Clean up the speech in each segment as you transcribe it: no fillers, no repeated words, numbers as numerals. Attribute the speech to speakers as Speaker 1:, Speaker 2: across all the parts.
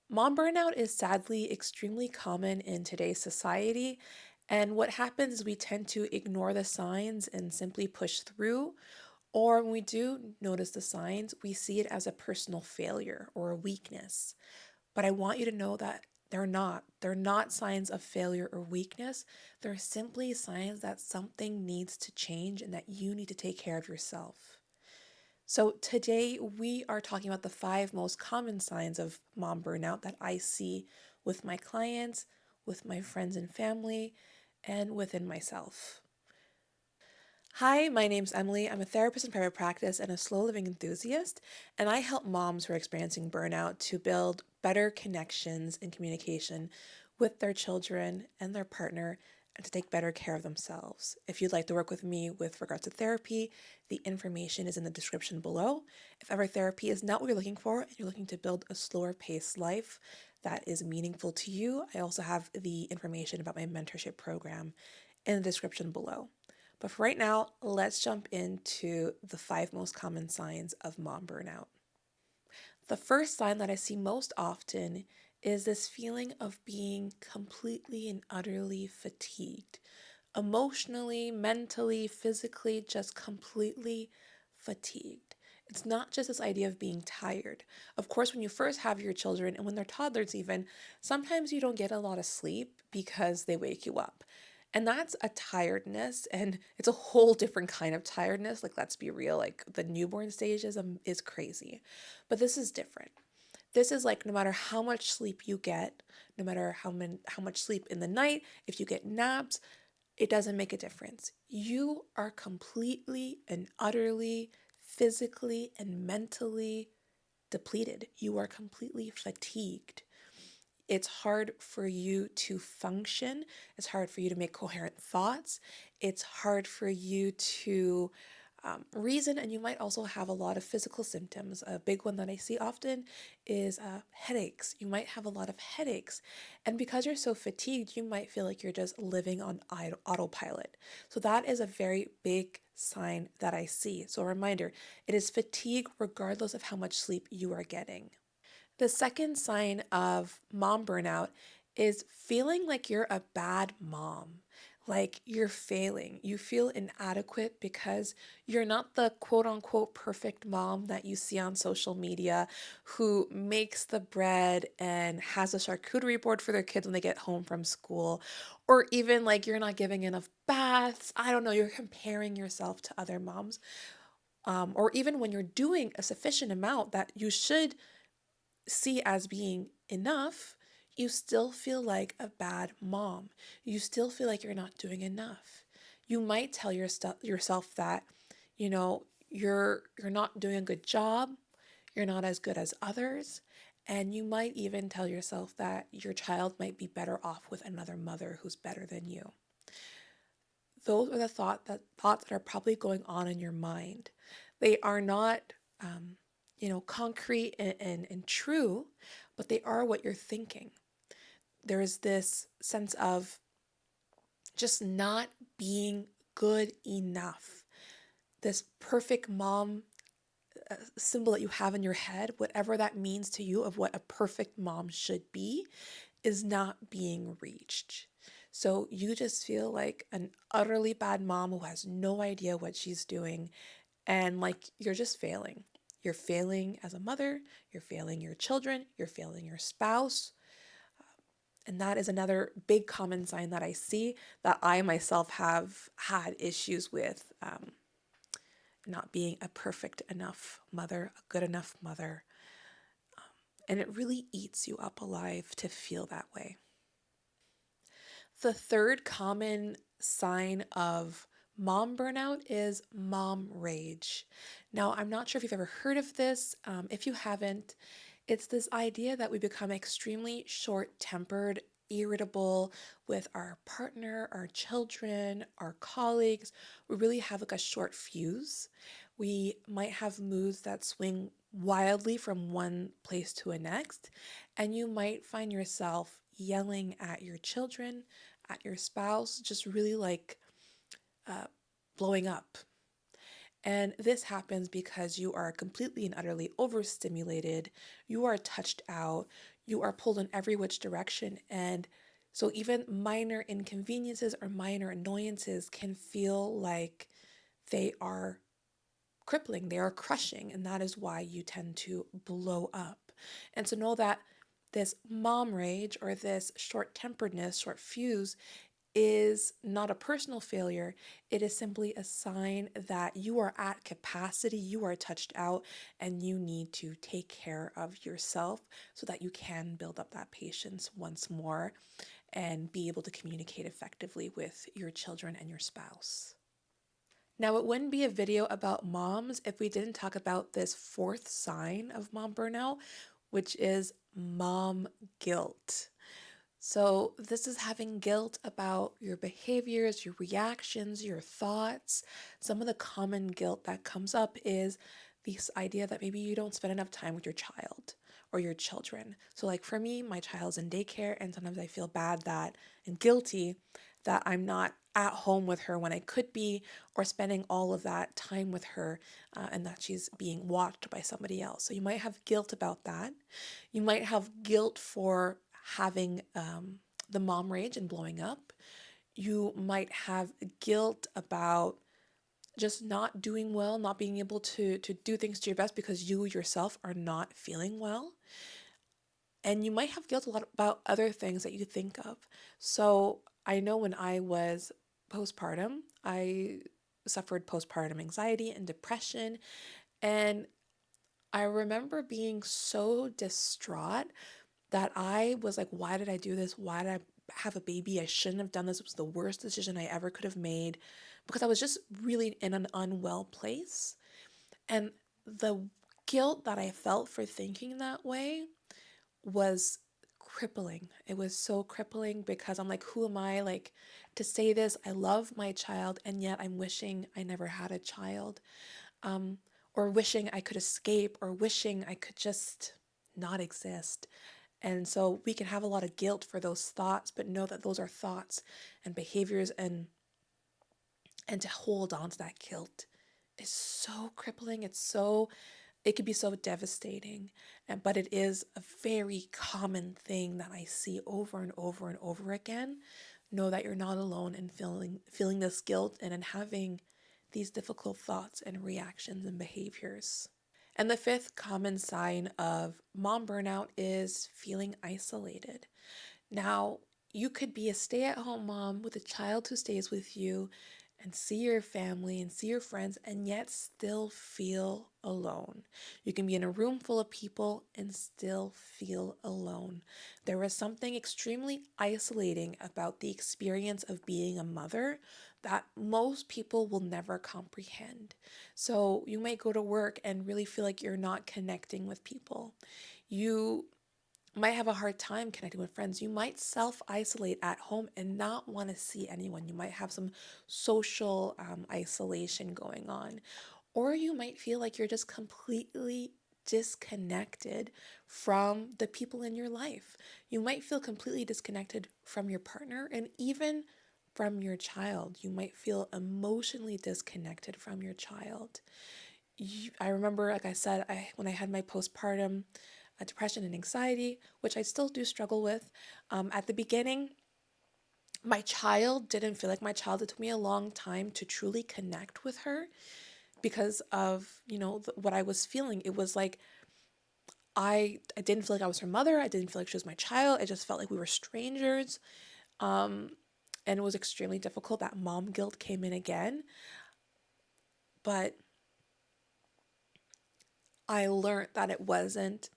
Speaker 1: Mom burnout is sadly extremely common in today's society. And what happens is we tend to ignore the signs and simply push through. Or when we do notice the signs, we see it as a personal failure or a weakness. But I want you to know that they're not. They're not signs of failure or weakness. They're simply signs that something needs to change and that you need to take care of yourself. So, today we are talking about the 5 most common signs of mom burnout that I see with my clients, with my friends and family, and within myself. Hi, my name's Emily. I'm a therapist in private practice and a slow living enthusiast, and I help moms who are experiencing burnout to build better connections and communication with their children and their partner and to take better care of themselves. If you'd like to work with me with regards to therapy, the information is in the description below. If ever therapy is not what you're looking for and you're looking to build a slower paced life that is meaningful to you, I also have the information about my mentorship program in the description below. But for right now, let's jump into the 5 most common signs of mom burnout. The first sign that I see most often is this feeling of being completely and utterly fatigued, emotionally, mentally, physically, just completely fatigued. It's not just this idea of being tired. Of course, when you first have your children and when they're toddlers, even, sometimes you don't get a lot of sleep because they wake you up. And that's a tiredness, and it's a whole different kind of tiredness. Like, let's be real, like the newborn stage is crazy. But this is different. This is like no matter how much sleep you get, no matter how much sleep in the night, if you get naps, it doesn't make a difference. You are completely and utterly physically and mentally depleted. You are completely fatigued. It's hard for you to function. It's hard for you to make coherent thoughts. It's hard for you to reason, and you might also have a lot of physical symptoms. A big one that I see often is headaches. You might have a lot of headaches, and because you're so fatigued, you might feel like you're just living on autopilot. So that is a very big sign that I see. So a reminder, it is fatigue regardless of how much sleep you are getting. The second sign of mom burnout is feeling like you're a bad mom, like you're failing. You feel inadequate because you're not the quote unquote perfect mom that you see on social media who makes the bread and has a charcuterie board for their kids when they get home from school, or even like you're not giving enough baths. I don't know, you're comparing yourself to other moms. Or even when you're doing a sufficient amount that you should see as being enough, you still feel like a bad mom. You still feel like you're not doing enough. You might tell yourself that, you're not doing a good job, you're not as good as others, and you might even tell yourself that your child might be better off with another mother who's better than you. Those are the thoughts that are probably going on in your mind. They are not concrete and true, but they are what you're thinking. There is this sense of just not being good enough. This perfect mom symbol that you have in your head, whatever that means to you of what a perfect mom should be, is not being reached. So you just feel like an utterly bad mom who has no idea what she's doing, and like you're just failing. You're failing as a mother, you're failing your children, you're failing your spouse. And that is another big common sign that I see that I myself have had issues with, not being a perfect enough mother, a good enough mother. And it really eats you up alive to feel that way. The third common sign of mom burnout is mom rage. Now, I'm not sure if you've ever heard of this. If you haven't, it's this idea that we become extremely short tempered, irritable with our partner, our children, our colleagues. We really have like a short fuse. We might have moods that swing wildly from one place to the next, and you might find yourself yelling at your children, at your spouse, just really like uh, blowing up. And this happens because you are completely and utterly overstimulated. You are touched out. you are pulled in every which direction. And so even minor inconveniences or minor annoyances can feel like they are crippling, they are crushing, and that is why you tend to blow up. And so know that this mom rage or this short temperedness, short fuse, is not a personal failure. It is simply a sign that you are at capacity, you are touched out, and you need to take care of yourself so that you can build up that patience once more and be able to communicate effectively with your children and your spouse. Now, it wouldn't be a video about moms if we didn't talk about this fourth sign of mom burnout, which is mom guilt. So, this is having guilt about your behaviors, your reactions, your thoughts. Some of the common guilt that comes up is this idea that maybe you don't spend enough time with your child or your children. So, like for me, my child's in daycare, and sometimes I feel bad that and guilty that I'm not at home with her when I could be, or spending all of that time with her, and that she's being watched by somebody else. So, you might have guilt about that. You might have guilt for having the mom rage and blowing up. You might have guilt about just not doing well, not being able to do things to your best because you yourself are not feeling well. And you might have guilt a lot about other things that you think of. So I know when I was postpartum, I suffered postpartum anxiety and depression. And I remember being so distraught that I was like, why did I do this? Why did I have a baby? I shouldn't have done this. It was the worst decision I ever could have made because I was just really in an unwell place. And the guilt that I felt for thinking that way was crippling. It was so crippling because I'm like, who am I like to say this? I love my child, and yet I'm wishing I never had a child, um, or wishing I could escape, or wishing I could just not exist. And so we can have a lot of guilt for those thoughts, but know that those are thoughts and behaviors, and to hold on to that guilt is so crippling. It could be so devastating. But it is a very common thing that I see over and over and over again. Know that you're not alone in feeling this guilt and in having these difficult thoughts and reactions and behaviors. And the fifth common sign of mom burnout is feeling isolated. Now, you could be a stay at home mom with a child who stays with you and see your family and see your friends and yet still feel alone. You can be in a room full of people and still feel alone. There is something extremely isolating about the experience of being a mother that most people will never comprehend. So you might go to work and really feel like you're not connecting with people. You might have a hard time connecting with friends. You might self isolate at home and not want to see anyone. You might have some social isolation going on. Or you might feel like you're just completely disconnected from the people in your life. You might feel completely disconnected from your partner and even from your child. You might feel emotionally disconnected from your child. I remember, like I said, when I had my postpartum depression and anxiety, which I still do struggle with. At the beginning, my child didn't feel like my child. It took me a long time to truly connect with her because of, what I was feeling. It was like I didn't feel like I was her mother. I didn't feel like she was my child. I just felt like we were strangers. Um, and it was extremely difficult. That mom guilt came in again. But I learned that it wasn't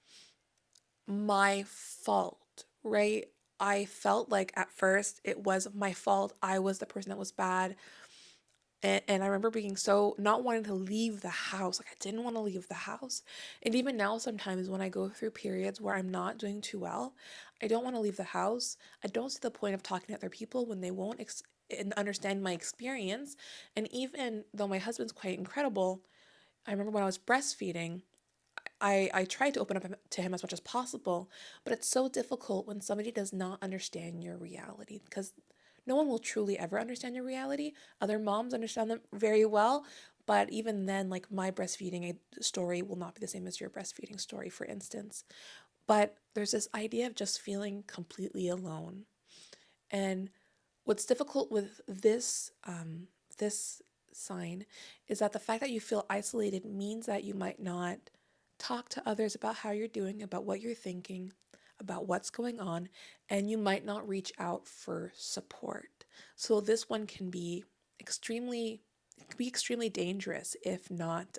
Speaker 1: my fault, right? I felt like at first it was my fault. I was the person that was bad. And I remember being so not wanting to leave the house. Like I didn't want to leave the house. And even now, sometimes when I go through periods where I'm not doing too well, I don't want to leave the house. I don't see the point of talking to other people when they won't and understand my experience. And even though my husband's quite incredible, I remember when I was breastfeeding, I try to open up to him as much as possible, but it's so difficult when somebody does not understand your reality because no one will truly ever understand your reality. Other moms understand them very well, but even then, like my breastfeeding story will not be the same as your breastfeeding story, for instance. But there's this idea of just feeling completely alone. And what's difficult with this sign is that the fact that you feel isolated means that you might not talk to others about how you're doing, about what you're thinking, about what's going on, and you might not reach out for support. So this one can be extremely it can be extremely dangerous if not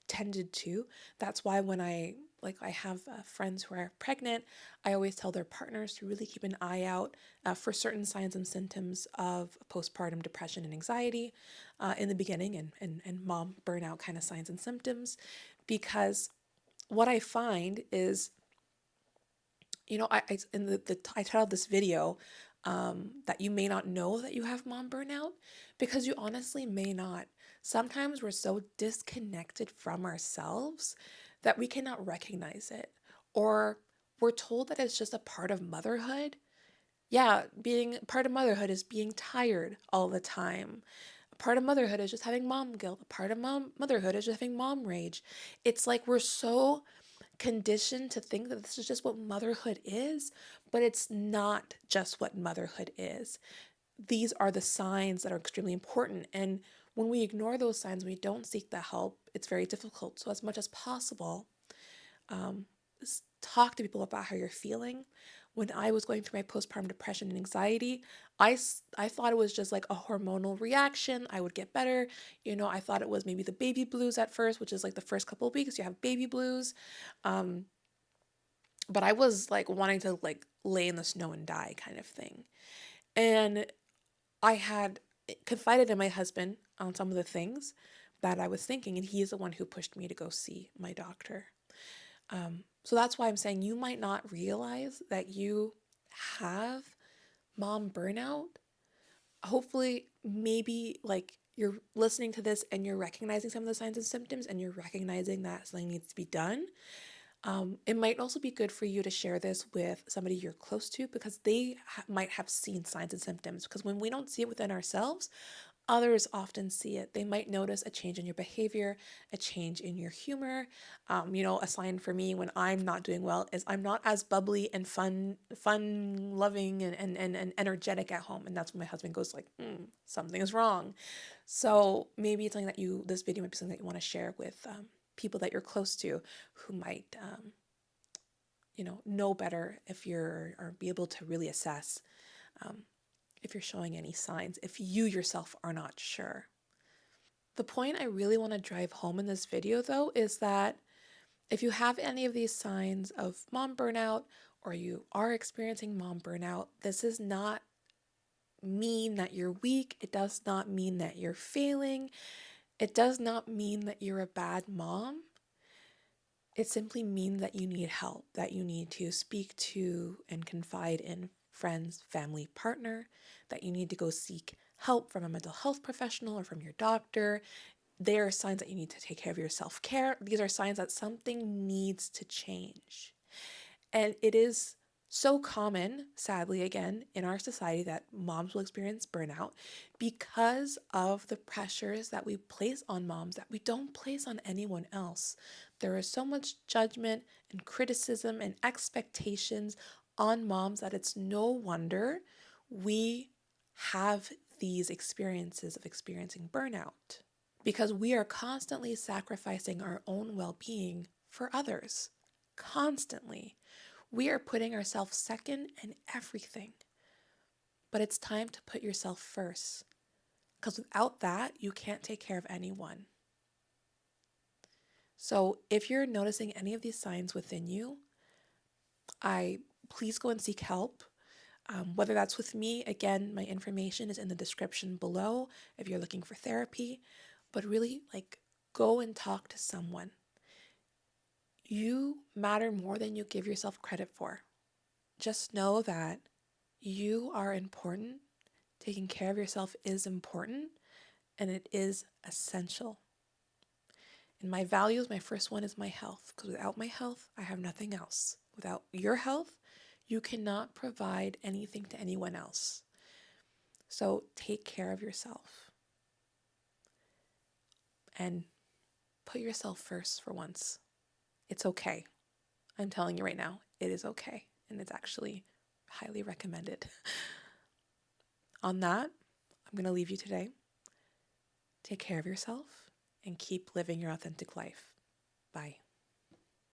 Speaker 1: tended to. That's why when I have friends who are pregnant, I always tell their partners to really keep an eye out for certain signs and symptoms of postpartum depression and anxiety in the beginning, and mom burnout kind of signs and symptoms. Because what I find is, I in I titled this video that you may not know that you have mom burnout, because you honestly may not. Sometimes we're so disconnected from ourselves that we cannot recognize it, or we're told that it's just a part of motherhood. Yeah, being part of motherhood is being tired all the time. A part of motherhood is just having mom guilt. A part of motherhood is just having mom rage. It's like we're so conditioned to think that this is just what motherhood is, but it's not just what motherhood is. These are the signs that are extremely important. And when we ignore those signs, we don't seek the help, it's very difficult. So, as much as possible, um, talk to people about how you're feeling. When I was going through my postpartum depression and anxiety, I thought it was just like a hormonal reaction. I would get better. I thought it was maybe the baby blues at first, which is like the first couple of weeks, you have baby blues. Um, but I was like wanting to like lay in the snow and die kind of thing. And I had confided in my husband on some of the things that I was thinking, and he's the one who pushed me to go see my doctor. So that's why I'm saying you might not realize that you have mom burnout. Hopefully, maybe like you're listening to this and you're recognizing some of the signs and symptoms and you're recognizing that something needs to be done. It might also be good for you to share this with somebody you're close to, because they might have seen signs and symptoms. Because when we don't see it within ourselves, others often see it. They might notice a change in your behavior, a change in your humor. A sign for me when I'm not doing well is I'm not as bubbly and fun loving and energetic at home. And that's when my husband goes like, something is wrong. So maybe it's something that this video might be something that you want to share with people that you're close to, who might, know better if you're, or be able to really assess um, if you're showing any signs, if you yourself are not sure. The point I really want to drive home in this video, though, is that if you have any of these signs of mom burnout, or you are experiencing mom burnout, this does not mean that you're weak. It does not mean that you're failing. It does not mean that you're a bad mom. It simply means that you need help, that you need to speak to and confide in friends, family, partner, that you need to go seek help from a mental health professional or from your doctor. They are signs that you need to take care of your self-care. These are signs that something needs to change. And it is so common, sadly, again, in our society that moms will experience burnout because of the pressures that we place on moms that we don't place on anyone else. There is so much judgment and criticism and expectations on moms that it's no wonder we have these experiences of experiencing burnout, because we are constantly sacrificing our own well being for others. Constantly. We are putting ourselves second in everything. But it's time to put yourself first, because without that, you can't take care of anyone. So if you're noticing any of these signs within you, please go and seek help. Whether that's with me, again, my information is in the description below if you're looking for therapy. But really, go and talk to someone. You matter more than you give yourself credit for. Just know that you are important. Taking care of yourself is important, and it is essential. In my values, my first one is my health, because without my health, I have nothing else. Without your health, you cannot provide anything to anyone else. So take care of yourself and put yourself first for once. It's okay. I'm telling you right now, it is okay. And it's actually highly recommended. On that, I'm going to leave you today. Take care of yourself and keep living your authentic life. Bye.